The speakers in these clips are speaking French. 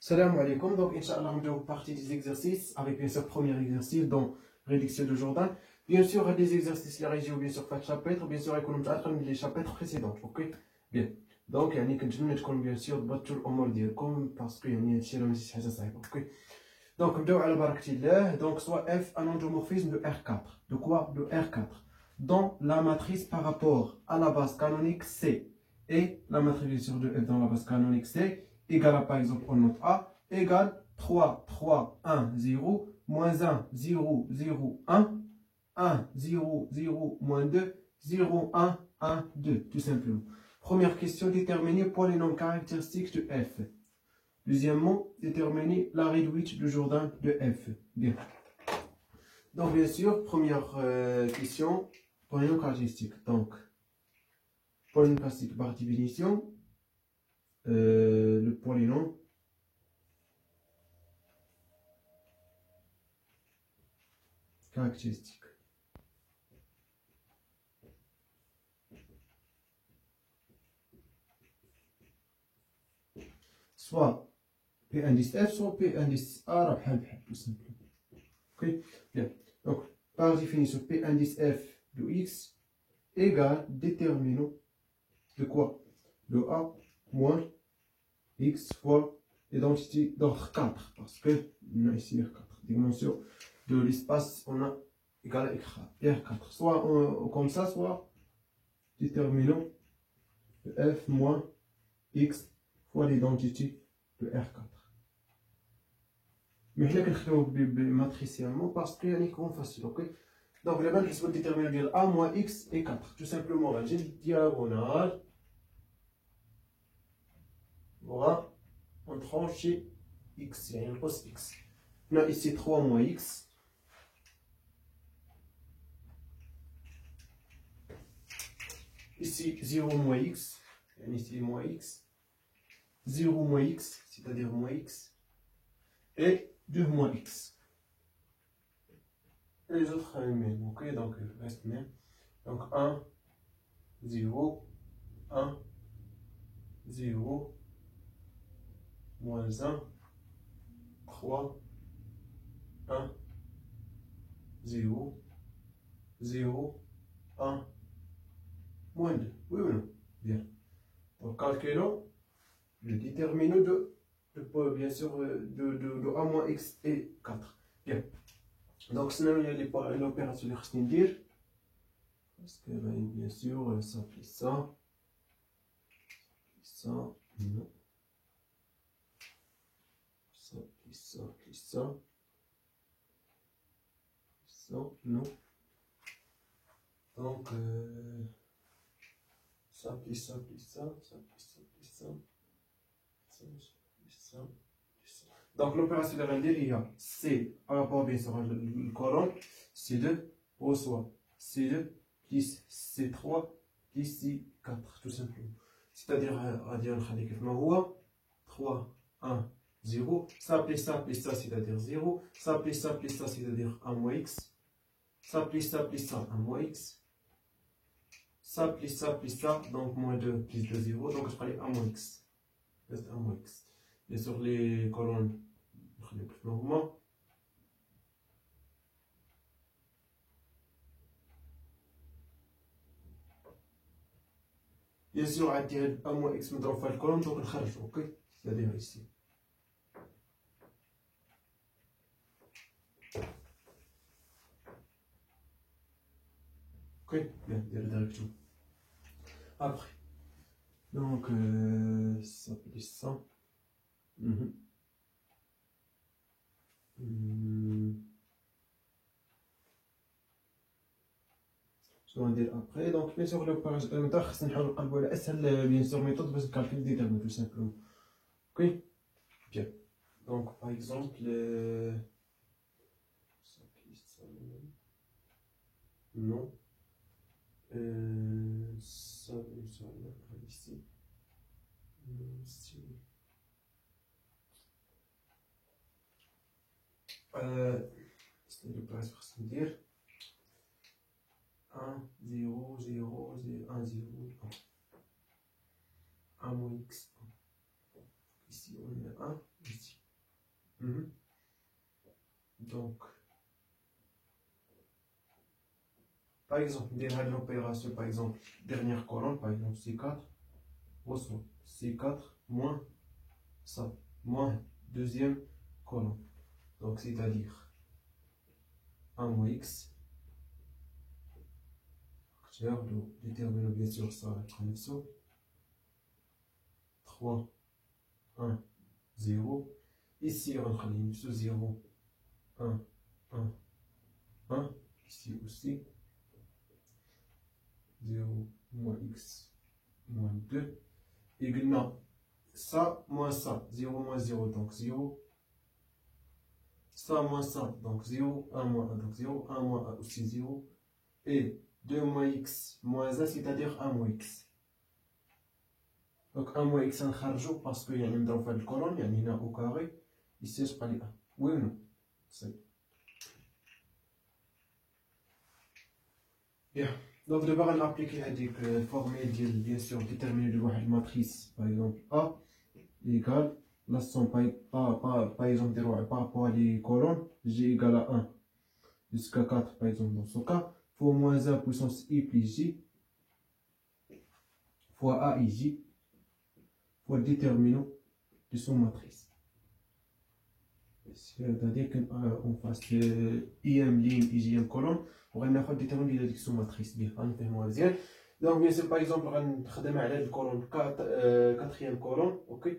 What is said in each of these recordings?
Salam alaikum. Donc, Inch'Allah, on va partir des exercices avec bien sûr le premier exercice dans réduction de Jordan. Bien sûr, il y a des exercices, les régions, bien sûr, pas de chapitre, bien sûr, il les chapitres précédents. Ok? Bien. Donc, il y a une question, bien sûr, de battre l'homme comme parce qu'il y a une échelle, mais c'est ça. Ok? Donc, on va aller voir donc, soit F, un endomorphisme de R4. De quoi? De R4. Dans la matrice par rapport à la base canonique C et la matrice bien sûr de F dans la base canonique C égale à, par exemple, on note A, égale 3, 3, 1, 0, moins 1, 0, 0, 1, 1, 0, 0, moins 2, 0, 1, 1, 2, tout simplement. Première question, déterminer polynôme caractéristique de F. Deuxièmement, déterminer la réduite de Jordan de F. Bien. Donc, bien sûr, première question, polynôme caractéristique. Donc, polynôme caractéristique par définition, le polynôme caractéristique. Soit P indice F, soit P indice A, tout simplement. Ok? Bien. Donc, par définition, P indice F de X égale déterminant de quoi? De A moins X fois l'identité d'ordre 4. Parce que, on a ici R4. Dimension de l'espace, on a égal à R4. Soit comme ça, soit déterminant de F moins X fois l'identité de R4. Mais je vais matriciellement parce que c'est facile. Ok? Donc, les banques sont déterminants de A moins X et 4. Tout simplement, j'ai le diagonale. Voilà. On tranche chez X. Il y a une pose X. On a ici 3 moins X. Ici 0 moins X. Il y a ici moins X. 0 moins X, c'est-à-dire moins X. Et 2 moins X. Et les autres même. Ok, donc il reste même. Donc 1, 0, 1, 0, moins 1, 3, 1, 0, 0, 1, moins 2. Oui ou non? Bien. Donc calculons le déterminant bien sûr, de A moins X et 4. Bien. Donc, sinon, il y a l'opération de Khasnindir. Parce que, bien sûr, ça fait ça. Ça, non. Ça fait ça, fait ça. Ça, non. Donc, ça fait ça, fait ça. Ça fait ça, fait ça. Ça fait ça. Donc, l'opération de Rendir, il y a C par rapport bien sûr le colonne, C2 reçoit C2 plus C3 plus C4, tout simplement. C'est-à-dire, radian khali kif ma huwa 3, 1, 0. Ça plus ça, c'est-à-dire 0. Ça plus ça, c'est-à-dire 1 moins X. Ça plus ça, 1 moins X. Ça plus ça, donc moins 2 plus 2, 0. Donc, je prends 1 moins X. Reste 1 moins X. Et sur les colonnes, normalement. Bien sûr, on tirer 1 moins X dans la colonne, donc on charge, ok? C'est-à-dire ici. Ok? Bien, il y a la direction. Après. Donc, ça plus ça. شنو ندير ابري دونك بيان سور لو الميثود خصنا نحاول نقلبو على اسهل بيان سور ميثود باش نكالكولي ديتيرمين تو سامبلومون اوكي بيان دونك باغ اكزومبل non ça ici ici c'est-à-dire pas se dire 1, 0, 0, 0, 1, 0, 1 moins X. Ici on a 1, ici. Donc, par exemple, l'opération, par exemple, dernière colonne, par exemple, C4, reçoit C4 moins ça, moins deuxième colonne. Donc, c'est-à-dire 1 moins X. Nous déterminons bien sûr ça, la connexion. 3, 1, 0. Ici, on a mis 0, 1, 1, 1. Ici aussi. 0 moins X moins 2. Et maintenant, ça moins ça. 0 moins 0, donc 0. Ça moins ça, donc 0, 1 moins 1, donc 0, 1 moins 1 aussi 0. Et 2 moins X moins 1, c'est-à-dire 1 moins X. Donc 1 moins X, on خرجوا parce qu'il y a une dans la colonne, il y a au carré. Ici, je prends 1. Oui ou non? C'est. Bien. Donc d'abord, on applique la formule, bien sûr, déterminer une matrice, par exemple A égale la somme par exemple par rapport à les colonnes, J égale à 1 jusqu'à 4, par exemple, dans ce cas, fois moins 1 puissance I plus J fois A et J fois le déterminant de son matrice. C'est-à-dire qu'on fasse IM ligne et JM colonne, on va faire le déterminant de son matrice. Bien, on fait moins bien. Donc, bien sûr, par exemple, on va faire la colonne 4e colonne, ok?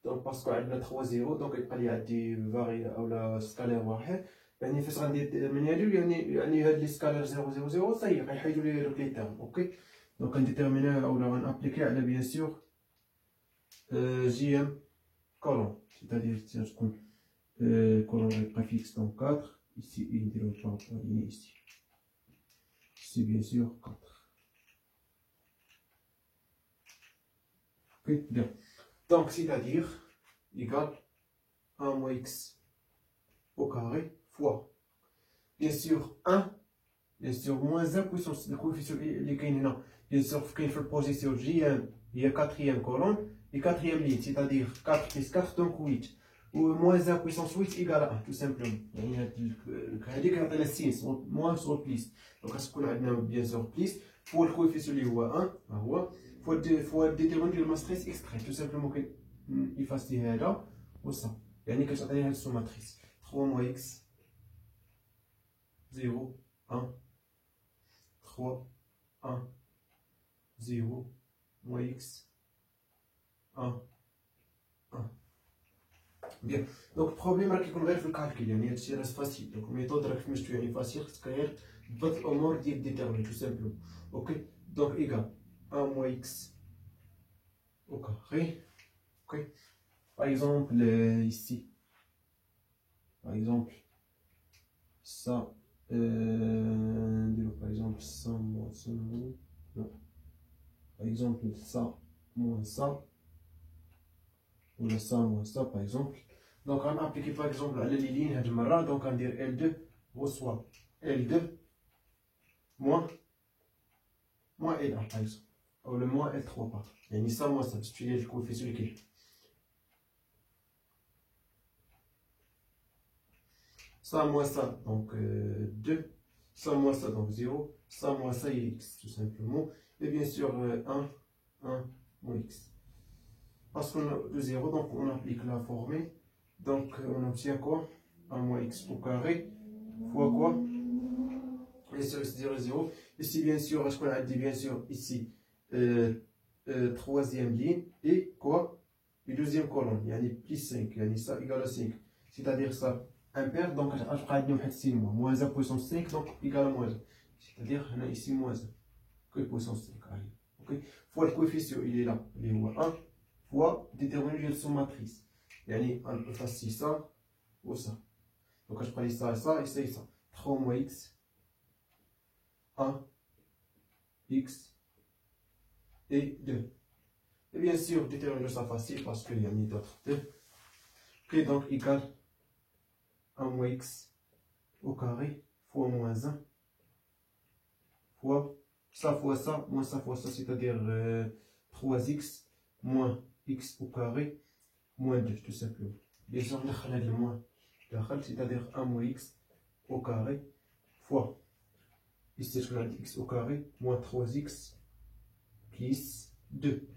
Donc, parce qu'on a 3 0, donc il y a des variables ou la scalaire واحد. يعني فاش غنديتيرمينيو يعني هاد لي سكالير 0 0 0 صاي غيحيدوا لي دوك لي تيرم اوكي دونك غنديتيرمينيها اولا غنابليكي على بيان سور جي ام كولون c'est-à-dire تكون كولون غيبقى فيكس دونك 4 ici نديرو بار ici ici bien sûr 4 ok bien donc c'est-à-dire égale 1 moins x au carré fois, bien sûr, 1, bien sûr, moins 1 puissance de coefficient les gagnants, bien sûr, qu'il faut poser sur J1, il y a 4e colonne et 4e ligne, c'est-à-dire 4 plus 4, donc 8. Ou moins 1 puissance 8 égale à 1, tout simplement. Il y a le signe, moins sur plus. Donc, à ce qu'on a bien sûr plus, pour le coefficient il y a 1, faut déterminer le matrice extrait, tout simplement qu'il fasse là, ou ça. يعني كتعطيني هاد السوماتريس 3 moins x 0 1 3 1 0 moins x 1 1 bien donc البروبليم راه كيكون غير في الكالكيل يعني هادشي راه فاسيل دونك الميثود راك سميتو يعني فاسيل خصك غير تضبط الامور ديال ديتيرمين تو سامبلوم اوكي دونك ايكال 1 moins x au carré ok par exemple ici par exemple ça par exemple ça moins ça non. Par exemple ça moins ça ou ça moins ça par exemple donc on applique par exemple à les lignes de Mara donc on dit L2 reçoit L2 moins L1 par exemple ou le moins L3 par et ça moins ça tu es le coefficient qui ça moins ça, donc 2, ça moins ça, donc 0, ça moins ça et x, tout simplement. Et bien sûr, 1 moins x. Parce qu'on a le 0, donc on applique la formule. Donc on obtient quoi? 1 moins x au carré, fois quoi? Bien sûr, c'est 0, 0. Ici, bien sûr, ce qu'on a dit, bien sûr, ici, troisième ligne, et quoi? Et deuxième colonne, il y a plus 5, il y a ça égale à 5. C'est-à-dire ça. Impair, donc je vais faire moins 1 puissance 5, donc égal à moins 1. C'est-à-dire, on a ici moins 1, que puissance 5. Okay. Fois le coefficient, il est là, il est 1, fois déterminer son matrice. Yani, on peut faire ça ou ça. Donc je prends ça et ça et ça et ça. 3 moins x, 1, x et 2. Et bien sûr, déterminer ça facile parce qu'il y a mis d'autres 2. Ok, donc égal 1 moins x au carré fois moins 1 fois ça, moins ça fois ça, c'est-à-dire 3x moins x au carré moins 2, tout simplement. bien sûr, on a le moins, c'est-à-dire 1 moins x au carré fois, ici je vais x au carré moins 3x plus 2.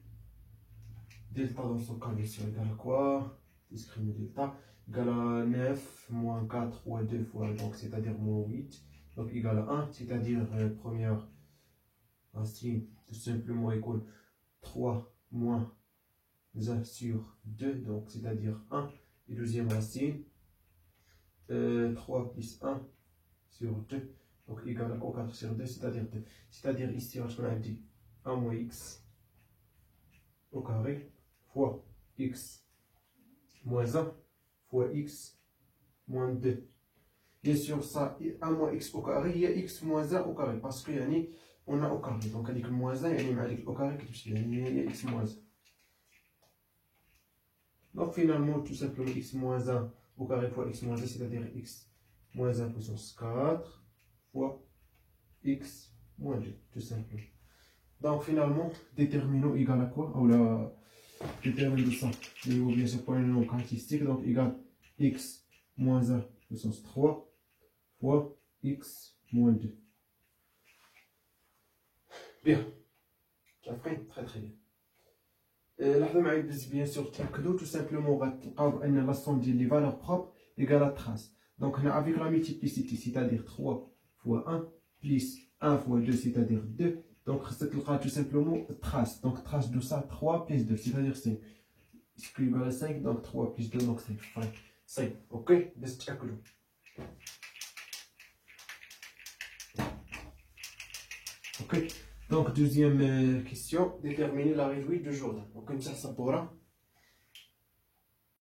Delta dans son cas, bien sûr, égale à quoi? Discrimer delta égale à 9 moins 4 fois 2 fois, donc c'est-à-dire moins 8, donc égale à 1, c'est-à-dire première racine tout simplement égale 3 moins 1 sur 2, donc c'est-à-dire 1, et deuxième racine 3 plus 1 sur 2, donc égal à 4 sur 2, c'est-à-dire 2. C'est-à-dire ici, on a dit 1 moins x au carré fois x moins 1 fois x moins 2. Bien sûr, ça, 1 moins x au carré, il y a x moins 1 au carré, parce que on a au carré. Donc, avec le moins 1, il y a au carré qui il y a x moins 1. Donc, finalement, tout simplement, x moins 1 au carré fois x moins 1, c'est-à-dire x moins 1 puissance 4 fois x moins 2, tout simplement. Donc, finalement, déterminant égal à quoi? Oh là, déterminant ça. Il faut bien sûr prendre le nom caractéristique, donc égal x moins 1 puissance 3 fois x moins 2. Bien, ça fait très très bien. لاحظوا معايا bien sûr تأكدوا tout simplement غتلقاو بأن la somme ديال les valeurs propres égale à trace. Donc هنا avec la multiplicité, c'est-à-dire 3 fois 1 plus 1 fois 2, c'est-à-dire 2. Donc خاصك تلقى tout simplement trace. Donc trace de ça 3 plus 2, c'est-à-dire 5. Ce qui est égal à 5, donc 3 plus 2, donc 5. 5, ok? باش تأكدوا. Ok, donc deuxième question, déterminer la réduite de Jordan. Donc comme ça pourra